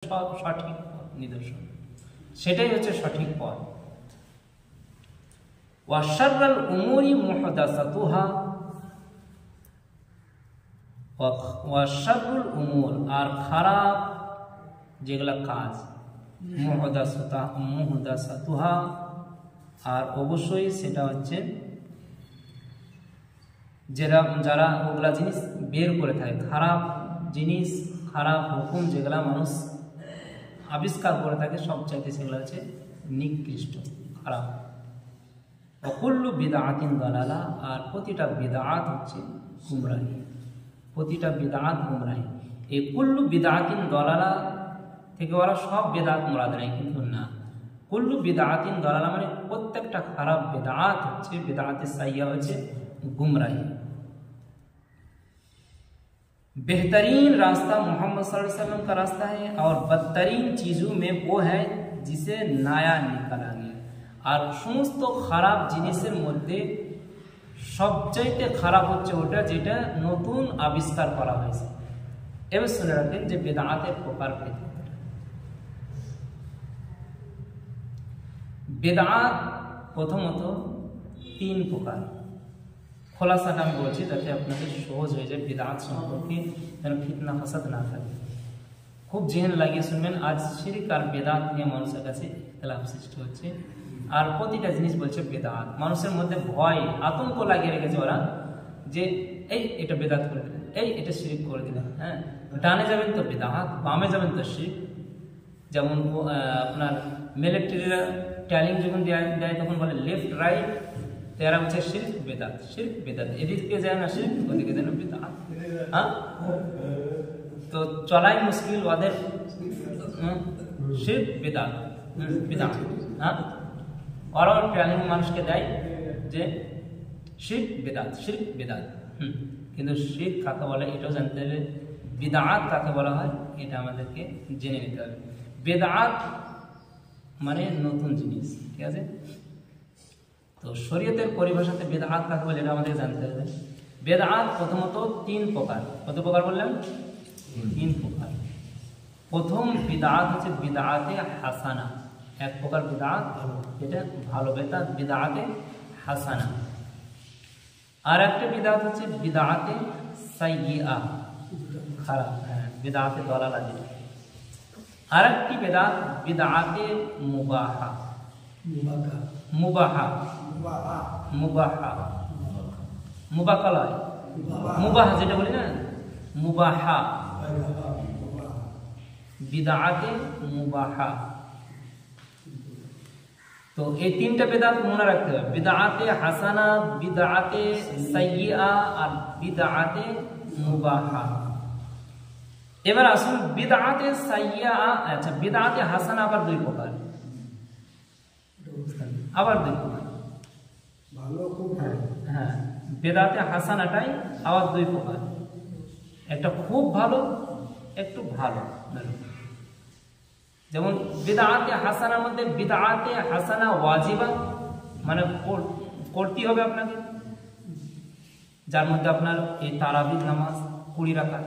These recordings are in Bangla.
সঠিক নিদর্শন, সেটাই হচ্ছে সঠিক পথ। ওয়াশাররাল উমুরি মুহদাসাতুহা, ওয়াশাররুল উমুর আর খারাপ যেগুলা কাজ, মুহদাসাতুহা আর অবশ্যই সেটা হচ্ছে যারা ওগুলা জিনিস বের করে থাকে, খারাপ জিনিস খারাপ হুকুম যেগুলা মানুষ আবিষ্কার করে থাকে সবচাইতে সেগুলো হচ্ছে নিকৃষ্ট খারাপ। অকুল্লু বিদআতিন দালালা, আর প্রতিটা বিদআত হচ্ছে গুমরাহি, প্রতিটা বিদআত গুমরাহি। এই কুল্লু বিদআতিন দালালা থেকে ওরা সব বিদআত মুরাদ নেই, কিন্তু না, কুল্লু বিদআতিন দালালা মানে প্রত্যেকটা খারাপ বিদআত হচ্ছে বিদআতে সাইয়্যা হচ্ছে गुमराही। बेहतरीन रास्ता मोहम्मद सल्लल्लाहु अलैहि वसल्लम का रास्ता है और बदतरीन चीज़ों में वो है जिसे नया निकाला गया। और समस्त खराब जिनिसेर मध्य सबचाइते खराब होच्छे ओटा जेटा नतून आविष्कार करा हयेछे। एबार शुने राखें जे बेदातेर प्रकार भेद। बेदात प्रथमत तीन प्रकार। খোলাসাটা আমি বলছি যাতে আপনাদের সহজ হয়ে যায় বিদআত সম্পর্কে, যেন ফিতনা ফাসাদ না থাকে। খুব জেহেন লাগিয়ে শুনবেন। আজ শিরক আর বেদাত নিয়ে মানুষের কাছে ইখতিলাফ সৃষ্টি হচ্ছে, আর প্রতিটা জিনিস বলছে বেদাত। মানুষের মধ্যে ভয় আতঙ্ক লাগিয়ে রেখেছে ওরা, যে এই এটা বেদাত করে দিলেন, এই এটা শিরক করে দিলেন। হ্যাঁ, ডানে যাবেন তো বেদাত, বামে যাবেন তো শিরক। যেমন আপনার মিলিটারিরা ট্যালিং যখন দেয় তখন বলে লেফট রাইট, तेरा बच्चे शिर्क बेदात एदिके जाए ना शिर्क ओदिके जाए ना बेदात। हाँ, तो चलाई मुश्किल वादे शिर्क बेदात हाँ, और ट्रेनिंग मानुष के दाई जे शिर्क बेदात কিন্তু শিরক কাকে বলে এটাও জানতে হবে, বিদআত কাকে বলা হয় এটা আমাদেরকে জেনে নিতে হবে। বিদআত মানে নতুন জিনিস, ঠিক আছে? তো শরীয়তের পরিভাষাতে বেদাত কাকে বলে এটা আমাদের জানতে হবে। বেদাত প্রথমত তিন প্রকার। কত প্রকার বললাম? তিন প্রকার। প্রথম বিদআত হচ্ছে বিদআতে হাসানা, এক প্রকার বিদআত এটা ভালো বেদাত, বিদআতে হাসানা। আর একটা বিদআত হচ্ছে বিদআতে সাইয়্যিআ, খারাপ, হ্যাঁ, বিদআতে দালালা যেটা। আর একটি বিদআত বিদআতে মুবাহা, মুবাহা মুবাকালায় মুবাহা যেটা বলি না, মুবাহা, বিদআতে মুবাহা। তো এই তিনটা বেদাত মনে রাখতে হবে, বিদআতে হাসানা, বিদআতে সাইয়্যিআ আর বিদআতে মুবাহা। এবার আসুন বিদআতে সাইয়্যিআ, আচ্ছা বিদআতে হাসানা আবার দুই প্রকার, আবার দুই প্রকার। হ্যাঁ, বেদাতে হাসানাটাই আবার দুই প্রকার, একটা খুব ভালো, একটু ভালো। যেমন বিদআতে হাসানার মধ্যে বিদআতে হাসানা ওয়াজিবা, মানে করতে হবে আপনাকে, যার মধ্যে আপনার এই তারাবির নামাজ 20 রাকাত,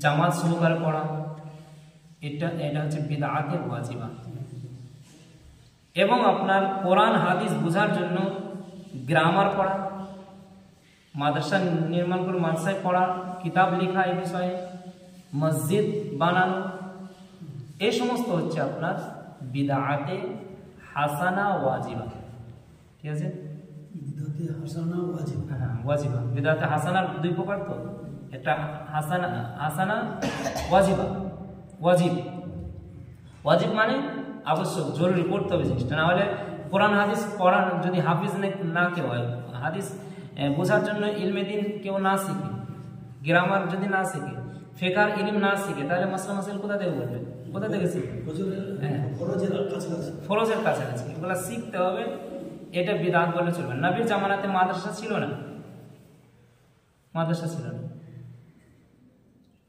জামাত সহকারে পড়া, এটা হচ্ছে বিদআতে ওয়াজিবা। এবং আপনার কোরআন হাদিস বোঝার জন্য গ্রামার পড়া, মাদ্রাসা নির্মাণ করে মাদ্রাসায় পড়া, কিতাব লেখা এই বিষয়ে, মসজিদ বানানো, এই সমস্ত হচ্ছে আপনার বিদআতে হাসানা ওয়াজিবা, ঠিক আছে? বিদআতে হাসানা ওয়াজিবা, হ্যাঁ ওয়াজিবা। বিদআতে হাসানার দুই প্রকার, তো একটা হাসানা ওয়াজিবা। ওয়াজিব মানে আবশ্যক, জরুরি, পড়তে হবে জিনিসটা, না হলে কোরআন হাদিস পড়া যদি হাফিজ না কেউ হয়, হাদিস বোঝার জন্য ইলমে দিন কেউ না শিখে, গ্রামার যদি না শিখে, ফিকহ ইলম না শিখে, তাহলে মাসলা মাসাইল কোথা থেকে বলবে, কোথা থেকে শিখবে? ফরজের কাছাকাছি এগুলো শিখতে হবে। এটা বিদআত বলে চলবে। নবীর জামানাতে মাদ্রাসা ছিল না,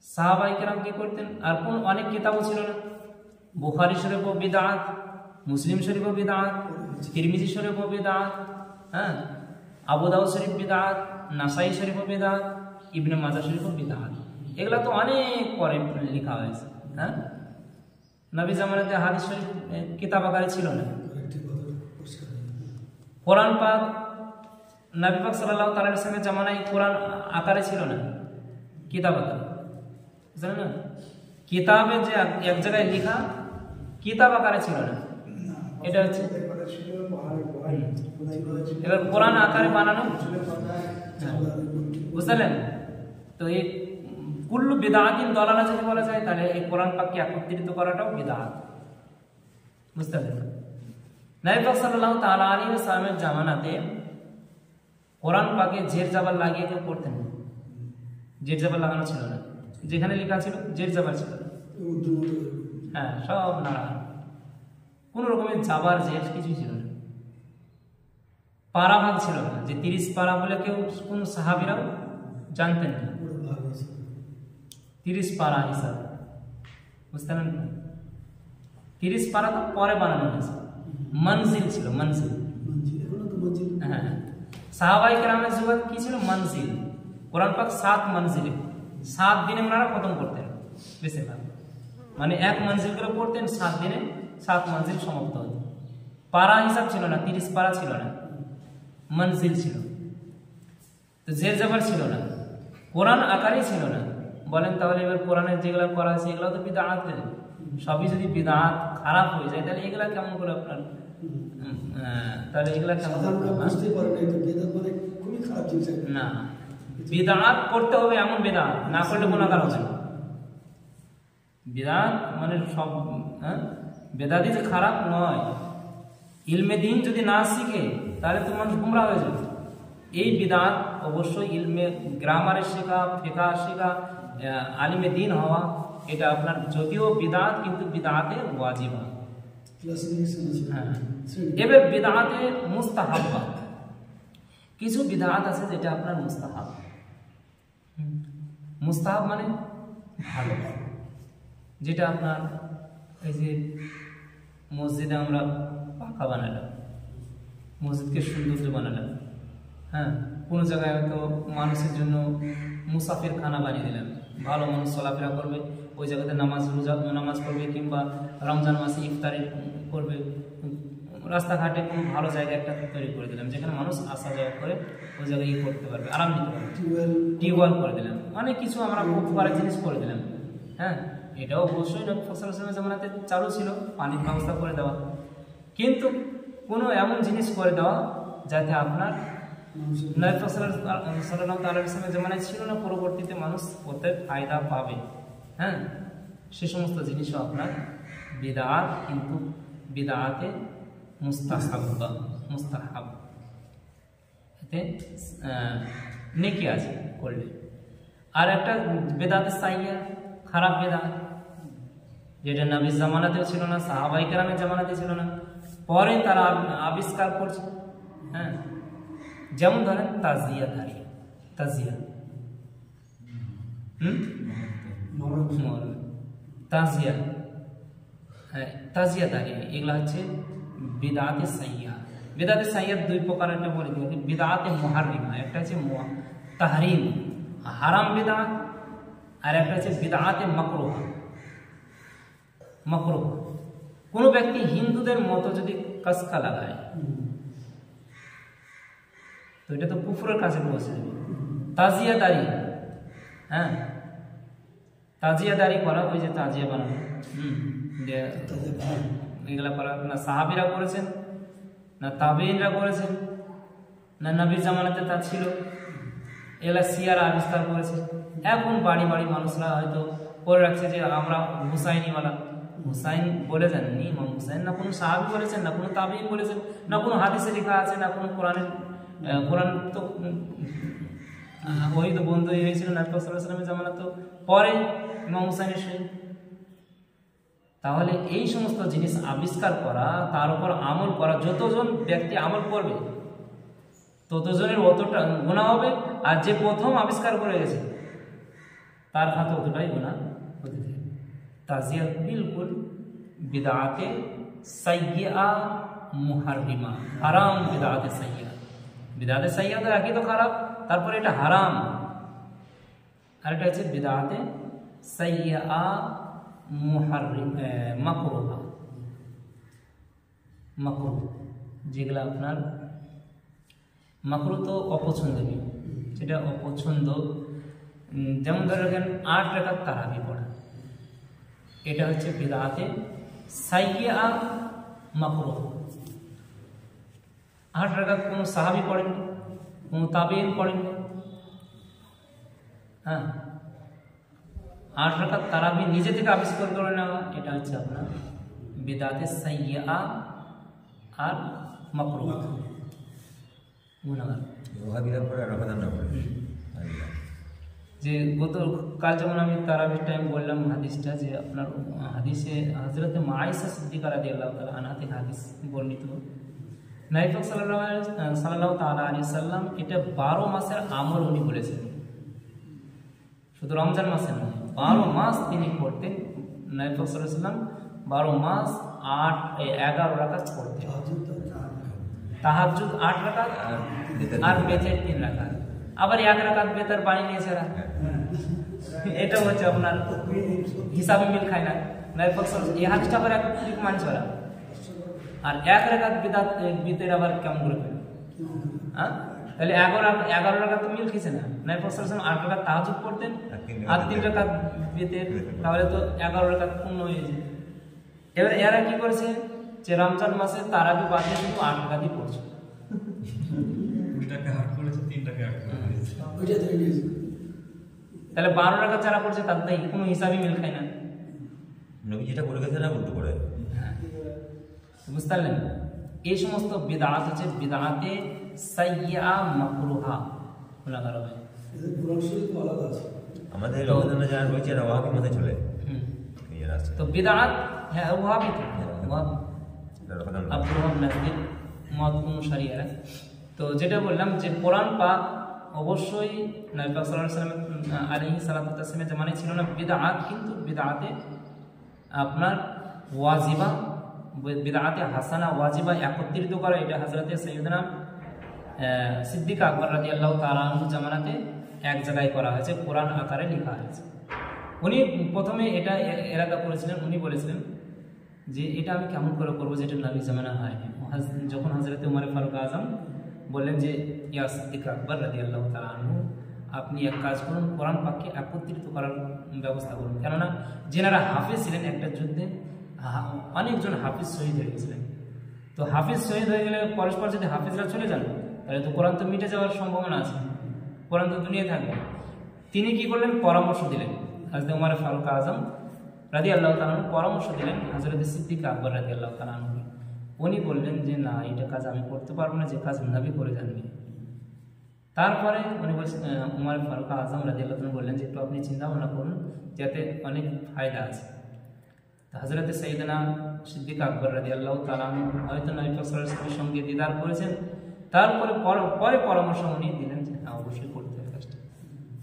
সাহাবায়ে কেরাম কি করতেন? আর কোন অনেক কিতাবও ছিল না। বুখারী শরীফও বিদআত, মুসলিম শরীফও বিদআত, তিরমিজি শরীফও বিদআত, হ্যাঁ, আবু দাউদ শরীফ বিদআত, নাসাই শরীফও বিদআত, ইবনে মাজাহ শরীফও বিদআত। এগুলা তো অনেক পরে লেখা হয়েছে। হ্যাঁ, নবী জামানাতে হাদিস শরীফ কিতাব আকারে ছিল না। কোরআন পাক নবী পাক সাল্লাল্লাহু তাআলা আলাইহি ওয়াসাল্লামের জামানায় কোরআন আকারে ছিল না, কিতাব আকারে, বুঝলেন না? কিতাবে যে এক জায়গায় লেখা, কিতাব আকারে ছিল না। এটা হচ্ছে এবার কোরআন আকারে বানানো, বুঝলেন? তো এই কুল্লু বিদআতিন দালালা যদি বলা যায়, তাহলে এই কোরআন পাককে একত্রিত করাটাও বিদআত, বুঝতে পারলেন? নবী পাক সাল্লাল্লাহু তাআলা আলাইহি ওয়াসাল্লামের জামানাতে কোরআন পাকে জের জাবার লাগিয়ে কেউ পড়তেন না, জের জাবার লাগানো ছিল না, যেখানে লেখা ছিল জের জাবার ছিল না। হ্যাঁ, সব নাড়া, কোন রকমের জাবার জের কিছুই ছিল না। পারা ভাগ ছিল না, যে 30 পারা বলে কেউ কোন সাহাবীরাও জানতেন না, 30 পারা হিসাব, বুঝতে পারলেন? 30 পারা তো পরে বানানো হয়েছে, মনজিল ছিল, মনজিল। হ্যাঁ, সাহাবায়ে কেরামের যুগে কি ছিল? মনজিল। কোরআন পাক 7 মনজিলে 7 দিনে ওনারা খতম করতেন বেশিরভাগ, মানে এক মনজিল করে পড়তেন, 7 দিনে 7 মনজিল সমাপ্ত হতো। পারা হিসাব ছিল না, 30 পারা ছিল না, মনজিল ছিল। তো জের জাবার ছিল না, কোরআন আকারই ছিল না। বলেন তাহলে এবার কোরআনের যেগুলো করা আছে এগুলো তো বিদআত, সবই যদি বিদআত খারাপ হয়ে যায় তাহলে এগুলা কেমন করে আপনার, তাহলে এগুলা কেমন বুঝতে পারবে? খুবই খারাপ জিনিস না, বিদআত করতে হবে, এমন বিদআত না করলে গুনাহগার হবে না। বিদআত মানে সব, হ্যাঁ, বেদাতি যে খারাপ নয়, ইলমে দ্বীন যদি না শিখে তাহলে তো মানুষ গুমরাহ হয়ে যাবে। এই বিদআত অবশ্যই ইলমে গ্রামারের শেখা, ফিকহ শেখা, আলিমে দ্বীন হওয়া, এটা আপনার যদিও বিদআত কিন্তু বিদআতে ওয়াজিব। হ্যাঁ, এবার বিদআতে মুস্তাহাব্বা, কিছু বিদআত আছে যেটা আপনার মুস্তাহাব। মুস্তাহাব মানে ভালো, যেটা আপনার এই যে মসজিদে আমরা পাকা বানালাম, মসজিদকে সৌন্দর্য বানালাম, হ্যাঁ, কোনো জায়গায় হয়তো মানুষের জন্য মুসাফির খানা বানিয়ে দিলাম, ভালো মানুষ চলাফেরা করবে ওই জায়গাতে, নামাজ পড়বে, কিংবা রমজান মাসে ইফতারি করবে, রাস্তাঘাটে কোনো ভালো জায়গা একটা তৈরি করে দিলাম যেখানে মানুষ আসা যাওয়া করে ওই জায়গায় করতে পারবে, আরাম নিতে পারবে, টিউবওয়েল করে দিলাম, অনেক কিছু আমরা উপকারের জিনিস করে দিলাম। হ্যাঁ, এটাও অবশ্যই নবী সাল্লাল্লাহু আলাইহি ওয়াসাল্লামের জামানাতে চালু ছিল, পানির ব্যবস্থা করে দেওয়া, কিন্তু কোনো এমন জিনিস করে দেওয়া যাতে আপনার নবী সাল্লাল্লাহু আলাইহি ওয়াসাল্লামের জামানায় ছিল না, পরবর্তীতে মানুষ ওতে ফায়দা পাবে। হ্যাঁ, সে সমস্ত জিনিসও আপনার বিদআত, কিন্তু বিদআতে মুস্তাহাব, এতে নেকি আছে করলে। আর একটা বিদআত সাইয়্যা, খারাপ বিদআত, যেটা নবীর জামানাতেও ছিল না, সাহাবায়ে কেরামের জামানাতে ছিল না, পরে তারা আবিষ্কার করছে। হ্যাঁ, যেমন ধরেন তাজিয়া দাঁড়িয়ে, তাজিয়া, তাজিয়া, হ্যাঁ, তাজিয়া দাঁড়িয়ে, এগুলা হচ্ছে বিদআতে সাইয়্যা। বিদআতে সাইয়্যা দুই প্রকার, একটা বলে দিই, বিদআতে মুহাররিমা, একটা হচ্ছে তাহরিম হারাম বিদআত, আর একটা হচ্ছে বিদআতে মাকরুহ। মাকরুহ, কোনো ব্যক্তি হিন্দুদের মতো যদি কাসকা লাগায় তো এটা তো কুফরের কাছে পৌঁছে যাবে। তাজিয়া দাড়ি, হ্যাঁ, তাজিয়া দাড়ি করা, ওই যে তাজিয়া বানানো, এগুলা করা না সাহাবীরা করেছেন, না তাবেঈনরা করেছেন, না নবীর জামানাতে তা ছিল, এগুলা শিয়ারা আবিষ্কার করেছে। এখন বাড়ি বাড়ি মানুষরা হয়তো করে রাখছে যে আমরা হুসাইনিওয়ালা। হুসাইন বলে যাননি, ইমাম হুসাইন না কোনো সাহাবী বলেছেন, না কোনো তাবেঈন বলেছেন, না কোনো হাদিসে লেখা আছে, না কোনো কোরআন তো ওই তো বন্ধ হয়েছিল নবী সাল্লাল্লাহু আলাইহি ওয়াসাল্লামের জামানা, তো পরে ইমাম হুসাইনের শহীদ। তাহলে এই সমস্ত জিনিস আবিষ্কার করা, তার উপর আমল করা, যতজন ব্যক্তি আমল করবে ততজনের অতটা গুনাহ হবে, আর যে প্রথম আবিষ্কার করে গেছে তার হাতে অতটাই গুনাহ হতে থাকে। তাজিয়া বিলকুল বিদআতে সাইয়্যা মুহাররিমা, হারাম বিদআতে সাইয়্যা। বিদআতে সাইয়্যা তো একই তো খারাপ, তারপরে এটা হারাম, আরেকটা হচ্ছে বিদআতে সাইয়্যা মাকরুহা, মাকরুহ যেগুলো আপনার মাকরুহ তো অপছন্দনীয়, যেটা অপছন্দ, যেমন ধরে রাখেন 8 রাকাত তারাবি পড়া, এটা হচ্ছে বিদআতে সাইয়্যা মাকরুহ। 8 রাকাত কোনো সাহাবী পড়েননি, কোনো তাবেঈন পড়েননি। হ্যাঁ, 8 রাকাত তারাবি নিজে থেকে আবিষ্কার করে নেওয়া, এটা হচ্ছে আপনার বিদআতে সাইয়্যা আর মাকরুহ, গুনাহগার। যে গতকাল যেমন আমি তারাবির টাইম বললাম হাদিসটা, যে আপনার হাদিসে হযরত আয়েশা সিদ্দিকা রাদিয়াল্লাহু তাআলা আনহা থেকে হাদিস বর্ণিত, নবী পাক সাল্লাল্লাহু তাআলা আলাইহি সাল্লাম এটা 12 মাসের আমল উনি বলেছেন, শুধু রমজান মাসে নয়, 12 মাস তিনি পড়তেন। নবী পাক সাল্লাল্লাহু আলাইহি সাল্লাম 12 মাস 11 রাকাত পড়তেন, তাহাজ্জুদ 8 রাকাত আর বেতের 3 রাকাত, আবার 1 রাকাত বেতের বাড়ি নিয়েছে। এটা হচ্ছে আপনার হিসাবে মিল খায় না। নবী পাক সাল্লাল্লাহু এই হাদিসটা আবার এক মানছে ওরা, আর 1 রাকাত বেতের আবার কেমন করে পেল? হ্যাঁ, তাহলে 11 রাকাত তো মিল খেছে না। নবী পাক সাল্লাল্লাহু আলাইহি 8 রাকাত তাহাজ্জুদ পড়তেন আর 3 রাকাত বেতের, তাহলে তো 11 রাকাত পূর্ণ হয়ে যায়। এবার এরা কি করেছে, যে রমজান মাসে তারাবি বাদ দিয়ে শুধু 8 রাকাতই পড়ছে। তাহলে 12 রাকাত যারা পড়ছে তাদের কোনো হিসাবই মিল খায় না। নবী যেটা বলে গেছে না উল্টো করে, বুঝতে পারলেন? এই সমস্ত বিদআত হচ্ছে বিদআতে সাইয়্যা মাকরুহা, গুনাহগার হবে। আমাদের রমজানে যারা রয়েছে এরা ওয়াহাবি মতে চলে। তো বিদআত, হ্যাঁ ওয়াহাবি, আব্দুর রহমান নাজদি মত অনুসারীরা। তো যেটা বললাম যে কোরআন পাক অবশ্যই নবী পাক সাল্লাল্লাহু আলাইহি সাল্লামের জামানায় ছিল না বিদআত, কিন্তু বিদআতে আপনার ওয়াজিবা, বিদআতে হাসানা ওয়াজিবা একত্রিত করা, এটা হযরতে সাইয়্যিদনা সিদ্দিক আকবর রাদিয়াল্লাহু তাআলা আনহু জামানাতে এক জায়গায় করা হয়েছে, কোরআন আকারে লেখা হয়েছে। উনি প্রথমে এটা এরাদা করেছিলেন, উনি বলেছিলেন যে এটা আমি কেমন করে করবো, যেটা নবী জামানা হয়নি। যখন হযরতে উমর ফারুক আজম বললেন যে ইয়া সিদ্দিক আকবর রাদিয়াল্লাহু তাআলা আনহু, আপনি এক কাজ করুন, কোরআন পাককে একত্রিত করার ব্যবস্থা করুন। কেননা যেনারা হাফেজ ছিলেন, একটা যুদ্ধে অনেকজন হাফিজ শহীদ হয়ে গেছিলেন। তো হাফিজ শহীদ হয়ে গেলে পরস্পর যদি হাফিজরা চলে যান, তাহলে তো কোরআন তো মিটে যাওয়ার সম্ভাবনা আছে, কোরআন তো দুনিয়ায় থাকবে। তিনি কি করলেন, পরামর্শ দিলেন। হযরত উমর ফারুক আজম রাদিয়াল্লাহু তাআলা আনহু পরামর্শ দিলেন হযরত সিদ্দিক আকবর রাদিয়াল্লাহু তাআলা আনহু। উনি বললেন যে না, এটা কাজ আমি করতে পারবো না, যে কাজ নবী করে যাননি। তারপরে উনি উমর ফারুক আজম রাদিয়াল্লাহু তাআলা বললেন যে একটু আপনি চিন্তা ভাবনা করুন, যাতে অনেক ফায়দা আছে। হযরত সাইয়্যিদনা সিদ্দিক আকবর রাদিয়াল্লাহু তাআলা আনহু হয়তো নবী পাক সাল্লাল্লাহু আলাইহি ওয়াসাল্লামের সঙ্গে দিদার করেছেন, তারপরে পরে পরামর্শ উনি দিলেন যে হ্যাঁ অবশ্যই করতে হবে, কাজটা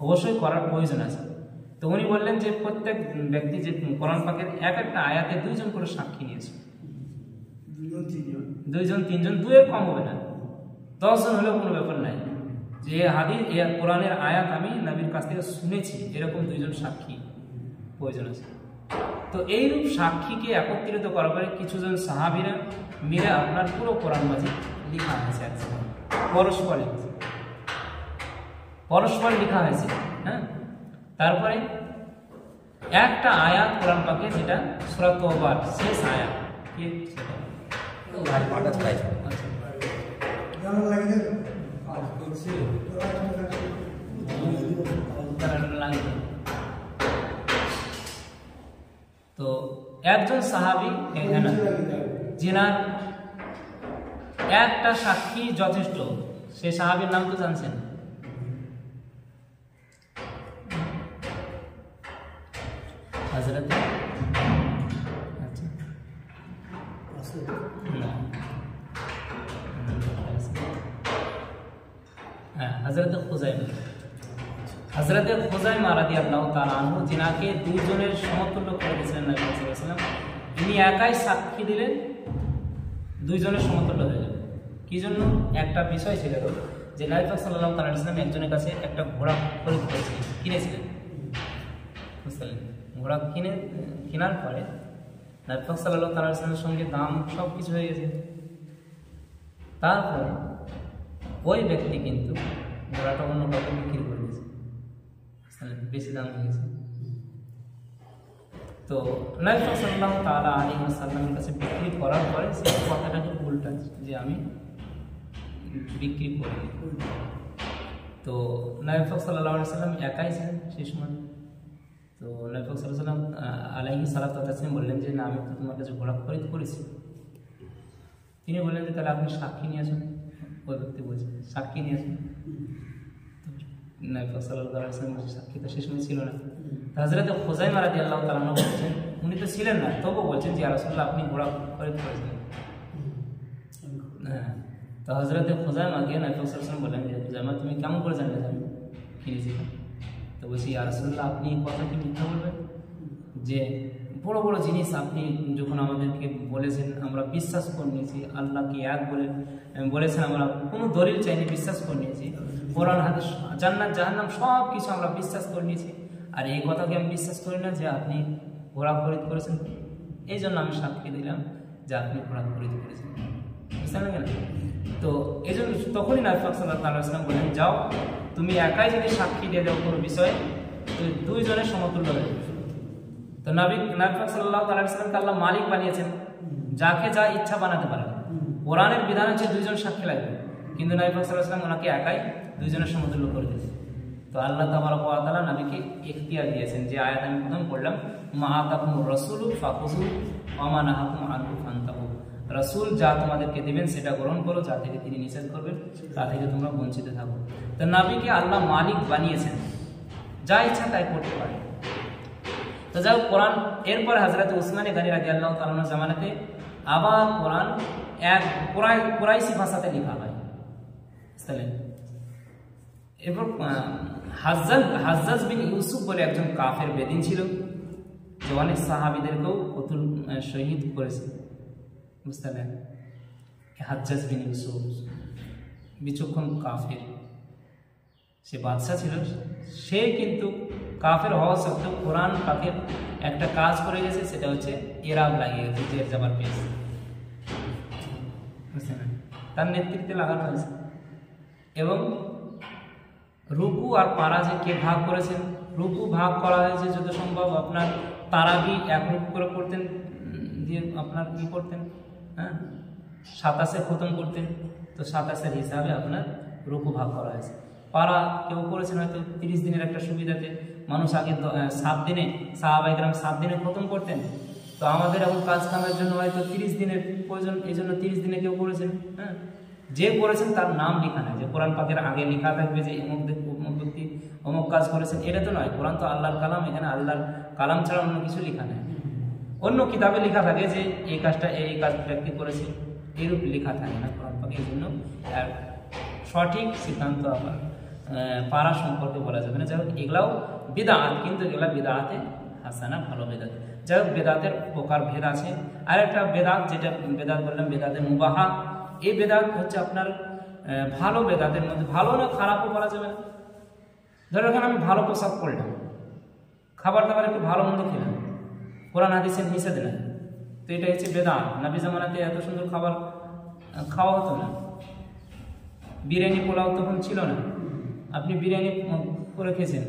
অবশ্যই করার প্রয়োজন আছে। তো উনি বললেন যে প্রত্যেক ব্যক্তি যে কোরআন পাকের এক একটা আয়াতে 2 জন করে সাক্ষী নিয়েছে, 2 জন 3 জন, 2 এর কম হবে না, 10 জন হলেও কোনো ব্যাপার নাই, যে হাদিস কোরআনের আয়াত আমি নবীর কাছ থেকে শুনেছি, এরকম 2 জন সাক্ষী প্রয়োজন আছে। তো এইরূপ সাক্ষীকে একত্রিত করার পরে কিছুজন সাহাবীরা মিলে আপনার পুরো কোরআন মাজিদ লেখা হয়েছে, পরস্পর লেখা হয়েছে। হ্যাঁ, তারপরে একটা আয়াত কোরআন পাকে, যেটা সূরা তওবার শেষ আয়াত, কি সেটা ভাই পাটা চাই কেমন লাগে আর করছে তো একজন সাহাবী যিনার একটা সাক্ষী যথেষ্ট, সে সাহাবীর নাম তো জানছেন, হযরত হযরত খুজাইমা রাদিয়াল্লাহু তাআলা আনহু, যিনাকে 2 জনের সমতুল্য করে দিয়েছিলেন নবী সাল্লাল্লাহু আলাইহি ওয়াসাল্লাম, ইনি একাই সাক্ষী দিলেন 2 জনের সমতুল্য হয়ে গেল। কি জন্য? একটা বিষয় ছিল যে নবী সাল্লাল্লাহু আলাইহি ওয়াসাল্লাম একজনের কাছে একটা ঘোড়া খরিদ করেছিলেন, কিনেছিলেন। বুঝলেন? ঘোড়া কেনার পরে নবী পাক সাল্লাল্লাহু আলাইহি ওয়াসাল্লামের সঙ্গে দাম সব কিছু হয়ে গেছে। তারপরে ওই ব্যক্তি কিন্তু ঘোড়াটা অন্য কাউকে বিক্রি করে দিয়েছে, বেশি দাম হয়ে গেছে। তো নবী পাক সাল্লাল্লাহু তাআলা আলাইহি ওয়াসাল্লামের কাছে বিক্রি করার পরে সেই কথাটাকে উল্টাচ্ছে যে আমি বিক্রি করি। তো নবী পাক সাল্লাল্লাহু আলাইহি ওয়াসাল্লাম একাই ছিলেন সেই সময়। তো নবী পাক সাল্লাল্লাহু আলাইহি ওয়াসাল্লাম বললেন যে না, আমি তো তোমার কাছে ঘোড়া খরিদ করেছি। তিনি বললেন যে তাহলে আপনি সাক্ষী নিয়ে আসুন। ওই ব্যক্তি বলছেন সাক্ষী নিয়ে আসুন। নবী পাক সাল্লাল্লাহু আলাইহি ওয়াসাল্লাম সাক্ষী তো সেই সময় ছিল না। হযরত খুযাইমা রাদিয়াল্লাহু তাআলা আনহু বলছেন, উনি তো ছিলেন না, তবুও বলছেন যে ইয়া রাসূলুল্লাহ আপনি ঘোড়া খরিদ করেছেন। হ্যাঁ, তো হযরত খুযাইমাকে নবী পাক সাল্লাল্লাহু আলাইহি ওয়াসাল্লাম বললেন যে খুযাইমা তুমি কেমন করে জানলে যে আমি কিনেছি? তো বলছি ইয়া রাসূলুল্লাহ আপনি এই কথা কি মিথ্যা বলবেন? যে বড় বড় জিনিস আপনি যখন আমাদেরকে বলেছেন আমরা বিশ্বাস করে নিয়েছি, আল্লাহকে এক বলেছেন, আমরা কোনো দলিল চাইনি, বিশ্বাস করে নিয়েছি। কোরআন হাদিস জান্নাত জাহান্নাম সব কিছু আমরা বিশ্বাস করে নিয়েছি, আর এই কথাকে আমি বিশ্বাস করি না যে আপনি ঘোড়া খরিদ করেছেন। এই জন্য আমি সাক্ষী দিলাম যে আপনি ঘোড়া খরিদ করেছেন। বুঝলেন কেন? তো এই জন্য তখনই নবী পাক সাল্লাল্লাহু আলাইহি ওয়াসাল্লাম বলেন, যাও তুমি একাই যদি সাক্ষী দিয়ে দাও কোনো বিষয়ে, তো দুইজনের সমতুল্য হয়ে যাবে। তো নবী পাক সাল্লাল্লাহু আলাইহি ওয়াসাল্লামকে আল্লাহ মালিক বানিয়েছেন, যাকে যা ইচ্ছা বানাতে পারেন। কোরআনের বিধান হচ্ছে দুইজন সাক্ষী লাগবে, কিন্তু নবী পাক সাল্লাল্লাহু আলাইহি ওয়াসাল্লাম ওনাকে একাই দুইজনের সমতুল্য করে দিয়েছেন। তো আল্লাহ তাবারক ওয়া তাআলা নবীকে ইখতিয়ার দিয়েছেন, যে আয়াত আমি প্রথম পড়লাম, মা আতাকুমুর রাসূলু ফাখুযু ওয়া মা নাহাকুম আনহু ফান্তাহু। রাসূল যা তোমাদেরকে দিবেন সেটা গ্রহণ করো, যা থেকে তিনি নিষেধ করবেন তা থেকে তোমরা বঞ্চিত থাকো। তো নবীকে আল্লাহ মালিক বানিয়েছেন, যা ইচ্ছা তাই করতে পারে। তো যাই হোক, কোরআন এরপরে হযরত উসমান গনি রাদিয়াল্লাহু তাআলা আনহু জামানাতে আবার কোরআন এক কুরাইশি ভাষাতে লেখা হয়। বুঝলেন? এরপর হাজ্জাজ বিন ইউসুফ বলে একজন কাফের বেদিন ছিল, যে অনেক সাহাবীদেরকেও কতল শহীদ করেছে। বুঝলেন? হাজ্জাজ বিন ইউসুফ বিচক্ষণ কাফের, সে বাদশা ছিল। সে কিন্তু কাফের হওয়া সত্ত্বেও কোরআন পাকের একটা কাজ করে গেছে, সেটা হচ্ছে এরাব লাগিয়ে গেছে, জের জাবার পেশ। বুঝলেন? তার নেতৃত্বে লাগানো হয়েছে। এবং রুকু আর পারা যে কে ভাগ করেছেন, রুকু ভাগ করা হয়েছে যত সম্ভব আপনার তারাবি এক রূপ করে পড়তেন, দিয়ে আপনার কি করতেন, হ্যাঁ 27 খতম করতেন। তো 27-এর হিসাবে আপনার রুকু ভাগ করা হয়েছে। পারা কেউ করেছেন হয়তো 30 দিনের একটা সুবিধাতে, মানুষ আগে 7 দিনে, সাহাবায়ে কেরাম 7 দিনে খতম করতেন। তো আমাদের এখন কাজ কামের জন্য হয়তো 30 দিনের প্রয়োজন, এই জন্য 30 দিনে কেউ করেছেন। হ্যাঁ, যে করেছেন তার নাম লেখা নাই, যে কোরআন পাকের আগে লেখা থাকবে যে অমুক ব্যক্তি অমুক কাজ করেছেন, এটা তো নয়। কোরআন তো আল্লাহর কালাম, এখানে আল্লাহর কালাম ছাড়া অন্য কিছু লেখা নেই। অন্য কিতাবে লেখা থাকে যে এই কাজটা এই কাজ ব্যক্তি করেছে, এরূপ লেখা থাকে না কোরআন পাকে। এই জন্য সঠিক সিদ্ধান্ত আবার পারা সম্পর্কে বলা যাবে না। যাই হোক, এগুলাও বিদআত, কিন্তু এগুলা বিদআতে হাসানা, ভালো বেদাত। যাই হোক, বেদাতের প্রকার ভেদ আছে। আর একটা বেদাত, যেটা বেদাত বললাম বেদাতে মুবাহা, এই বেদাত হচ্ছে আপনার ভালো বেদাতের মধ্যে, ভালো না খারাপও বলা যাবে না। ধরো এখন আমি ভালো পোশাক পরলাম, খাবার দাবার একটু ভালো মন্দ খেলাম, কোরআন হাদিসের নিষেধ নাই, তো এটা হচ্ছে বেদাত। নবী জামানাতে এত সুন্দর খাবার খাওয়া হতো না, বিরিয়ানি পোলাও তখন ছিল না। আপনি বিরিয়ানি করে খেয়েছেন,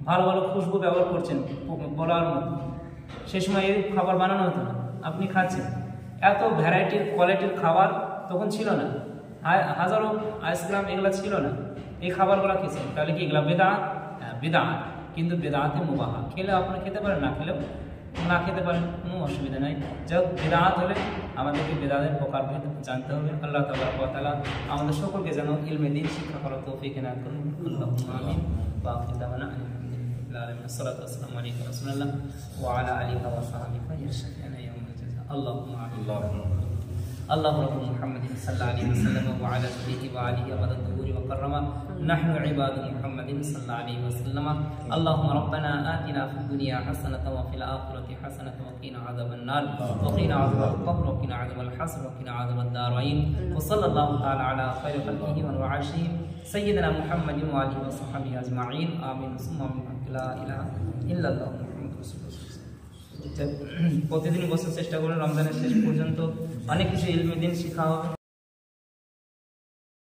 ভালো ভালো খুশবু ব্যবহার করছেন বলার মতো, সে সময় এই খাবার বানানো হতো না, আপনি খাচ্ছেন। এত ভ্যারাইটির কোয়ালিটির খাবার তখন ছিল না, হাজারো আইসক্রিম এগুলা ছিল না, এই খাবারগুলো খেয়েছেন। তাহলে কি এগুলা বেদাত? বেদাত, কিন্তু বেদাতে মুবাহা। খেলে আপনি খেতে পারেন, না খেলেও না খেতে পারেন, কোনো অসুবিধা নাই। যাই হোক, বেদাত হলে আমাদেরকে বেদাতের প্রকারভেদ জানতে হবে। আল্লাহ তাবারক ওয়া তাআলা আমাদের সকলকে যেন ইলমে দ্বীন শিক্ষা করার তৌফিক এনায়েত করুন। আল্লাহুম্মা আমিন। ওয়া আখিরু দাওয়ানা আলহামদুলিল্লাহি রাব্বিল আলামিন। আসসালাতু ওয়াসসালামু আলাইকা ইয়া রাসূলুল্লাহ ওয়া আলা আলিহি ওয়া সাহবিহি ওয়া সাল্লাম ইয়াউমাল জাযা। আল্লাহুম্মা আমিন। الله رب محمد صلى الله عليه وسلم وعلى آله وآله أبد الظهور وكرما نحن عباد محمد صلى الله عليه وسلم اللهم ربنا آتنا في الدنيا حسنة وفي الآخرة حسنة وقنا عذاب النار وقنا عذاب القبر وقنا عذاب الحسر وقنا عذاب الدارين وصلى الله تعالى على خير خلقه ونوعشه سيدنا محمد وآله وصحبه أجمعين آمين ثم آمين لا إله إلا الله محمد رسول الله প্রতিদিন বসার চেষ্টা করুন রমজানের শেষ পর্যন্ত অনেক কিছু ইলমি দিন শেখা হবে।